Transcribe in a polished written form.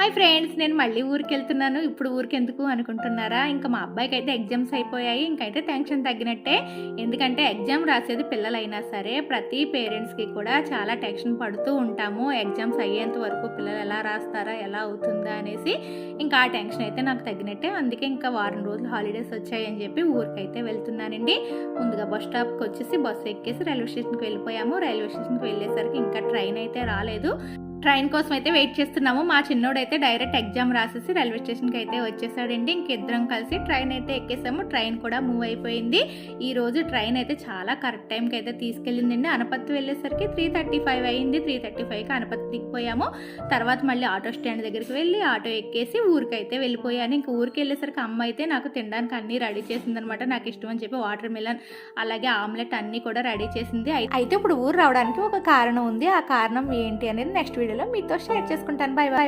Hi friends, నేను మళ్ళీ ఊరికెళ్తున్నాను. ఇప్పుడు ఊరికెందుకు అనుకుంటున్నారా? ఇంకా మా అబ్బాయికైతే ఎగ్జామ్స్ అయిపోయాయి. ఇంకైతే టెన్షన్ తగ్గినట్టే. ఎందుకంటే ఎగ్జామ్ రాసేది పిల్లలైనా సరే ప్రతి పేరెంట్స్‌కి కూడా చాలా టెన్షన్ పడుతూ ఉంటాము. ఎగ్జామ్స్ అయ్యేంత వరకు పిల్లలు ఎలా రాస్తారా? ఎలా అవుతుందా? అనేసి ఇంకా ఆ టెన్షన్ అయితే నాకు తగ్గినట్టే. అందుకే ఇంకా వారం రోజులు హాలిడేస్ వచ్చాయని చెప్పి ఊరికైతే వెళ్తున్నానండి. ముందుగా బస్ స్టాప్‌కి వచ్చేసి బస్సు ఎక్కేసి రైల్వే స్టేషన్‌కి వెళ్ళిపోయాము. రైల్వే స్టేషన్‌కి వెళ్ళేసరికి ఇంకా ట్రైన్ అయితే రాలేదు. ట్రైన్ కోసం అయితే వెయిట్ చేస్తున్నాము. మా చిన్నోడైతే డైరెక్ట్ ఎగ్జామ్ రాసేసి రైల్వే స్టేషన్కి అయితే వచ్చేసాడండి. ఇంకిద్దరం కలిసి ట్రైన్ అయితే ఎక్కేసాము. ట్రైన్ కూడా మూవ్ అయిపోయింది. ఈరోజు ట్రైన్ అయితే చాలా కరెక్ట్ టైంకి అయితే తీసుకెళ్ళిందండి. అనపత్తి వెళ్ళేసరికి 3:35 అయింది. 3:35కి అనపత్తి దిగిపోయాము. తర్వాత మళ్ళీ ఆటో స్టాండ్ దగ్గరికి వెళ్ళి ఆటో ఎక్కేసి ఊరికైతే వెళ్ళిపోయాను. ఇంక ఊరికి వెళ్ళేసరికి అమ్మ అయితే నాకు తినడానికి అన్నీ రెడీ చేసిందనమాట. నాకు ఇష్టం అని చెప్పి వాటర్ మిలన్ అలాగే ఆమ్లెట్ అన్నీ కూడా రెడీ చేసింది. అయితే ఇప్పుడు ఊరు రావడానికి ఒక కారణం ఉంది. ఆ కారణం ఏంటి అనేది నెక్స్ట్ వీడియోలో మీతో షేర్ చేసుకుంటాను. By by.